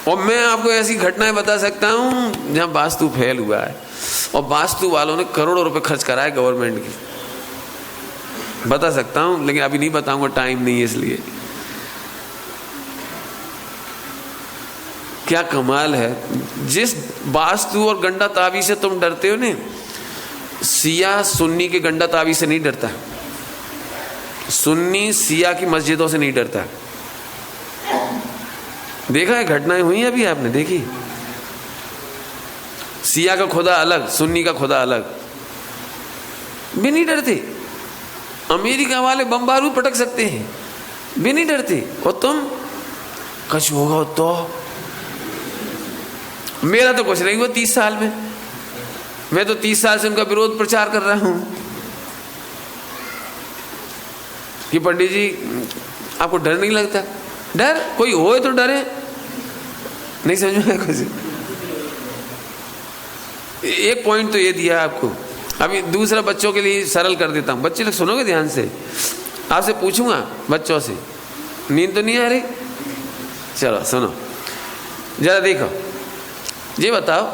और मैं आपको ऐसी घटनाएं बता सकता हूं जहां वास्तु फेल हुआ है और वास्तु वालों ने करोड़ों रुपए खर्च कराए गवर्नमेंट की। बता सकता हूँ लेकिन अभी नहीं बताऊंगा, टाइम नहीं है इसलिए। क्या कमाल है, जिस वास्तु और गंडा ताबीज से तुम डरते हो ने, सिया सुन्नी के गंडा ताबीज से नहीं डरता, सुन्नी सिया की मस्जिदों से नहीं डरता। देखा है, घटनाएं हुई अभी आपने देखी। सिया का खुदा अलग, सुन्नी का खुदा अलग, भी नहीं डरते। अमेरिका वाले बम बारूद पटक सकते हैं, भी नहीं डरते। और तुम कुछ होगा तो, मेरा तो कुछ नहीं हुआ 30 साल में, मैं तो 30 साल से उनका विरोध प्रचार कर रहा हूं कि पंडित जी आपको डर नहीं लगता। डर कोई होए तो डरे, नहीं समझ में कुछ। एक पॉइंट तो ये दिया आपको, अभी दूसरा बच्चों के लिए सरल कर देता हूं। बच्चे लोग सुनोगे ध्यान से, आपसे पूछूंगा बच्चों से, नींद तो नहीं आ रही? चलो सुनो जरा, देखो ये बताओ,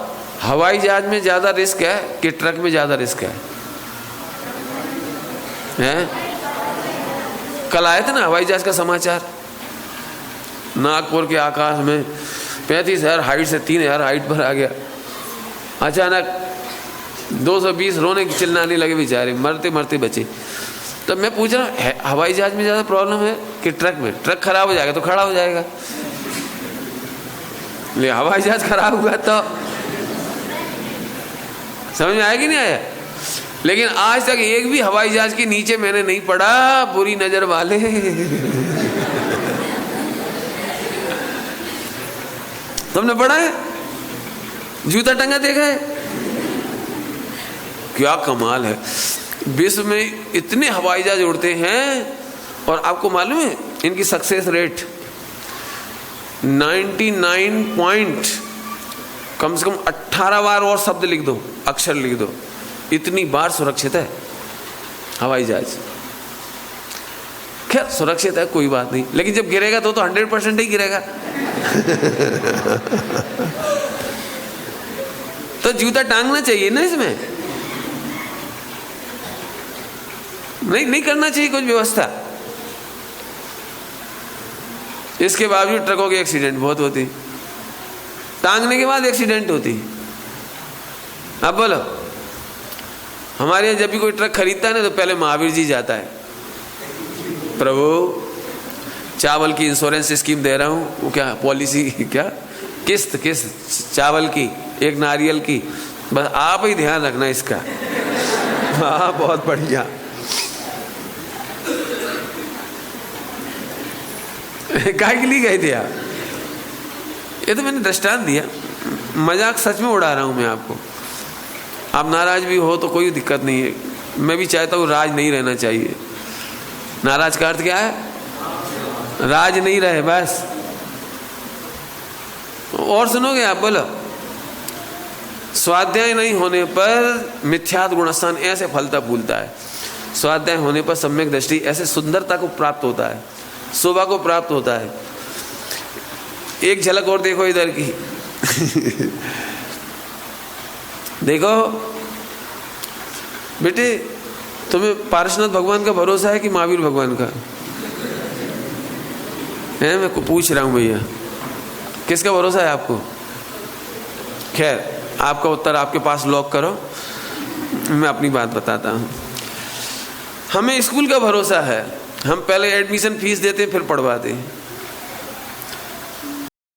हवाई जहाज में ज्यादा रिस्क है कि ट्रक में ज्यादा रिस्क है? कल आए थे ना हवाई जहाज का समाचार, नागपुर के आकाश में 35,000 हाइट से 3,000 हाइट पर आ गया। अचानक 220 रोने चिल्लाने लगे बेचारे, मरते मरते बचे। तो मैं पूछ रहा हूँ हवाई जहाज में ज़्यादा प्रॉब्लम है कि ट्रक में? ट्रक खराब हो जाएगा तो खड़ा हो जाएगा, ले हवाई जहाज खराब हुआ तो समझ में आया कि नहीं आया? लेकिन आज तक एक भी हवाई जहाज के नीचे मैंने नहीं पड़ा, बुरी नजर वाले। तुमने पढ़ा है? जूता टंगा देखा है? क्या कमाल है, विश्व में इतने हवाई जहाज उड़ते हैं और आपको मालूम है इनकी सक्सेस रेट 99 पॉइंट, कम से कम 18 बार और शब्द लिख दो, अक्षर लिख दो, इतनी बार सुरक्षित है हवाई जहाज। खैर सुरक्षित है कोई बात नहीं, लेकिन जब गिरेगा तो 100% ही गिरेगा। तो जूता टांगना चाहिए ना इसमें, नहीं करना चाहिए कुछ व्यवस्था। इसके बावजूद ट्रकों के एक्सीडेंट बहुत होती, टांगने के बाद एक्सीडेंट होती। अब बोलो, हमारे यहाँ जब भी कोई ट्रक खरीदता है ना तो पहले महावीर जी जाता है, प्रभु चावल की इंश्योरेंस स्कीम दे रहा हूँ, वो क्या पॉलिसी, क्या किस्त चावल की, एक नारियल की, बस आप ही ध्यान रखना इसका। हाँ बहुत बढ़िया। काय के लिए गए थे आप? ये तो मैंने दृष्टांत दिया, मजाक सच में उड़ा रहा हूं मैं आपको। आप नाराज भी हो तो कोई दिक्कत नहीं है, मैं भी चाहता हूँ राज नहीं रहना चाहिए। नाराज का अर्थ क्या है? राज नहीं रहे बस। और सुनोगे आप? बोलो। स्वाध्याय नहीं होने पर मिथ्यात गुणस्थान ऐसे फलता फूलता है, स्वाध्याय होने पर सम्यक दृष्टि ऐसे सुंदरता को प्राप्त होता है, शोभा को प्राप्त होता है। एक झलक और देखो इधर की। देखो बेटे, तुम्हें पार्श्वनाथ भगवान का भरोसा है कि महावीर भगवान का है? मैं को पूछ रहा हूं भैया, किसका भरोसा है आपको? खैर आपका उत्तर आपके पास लॉक करो, मैं अपनी बात बताता हूं। हमें स्कूल का भरोसा है, हम पहले एडमिशन फीस देते हैं फिर पढ़वाते हैं।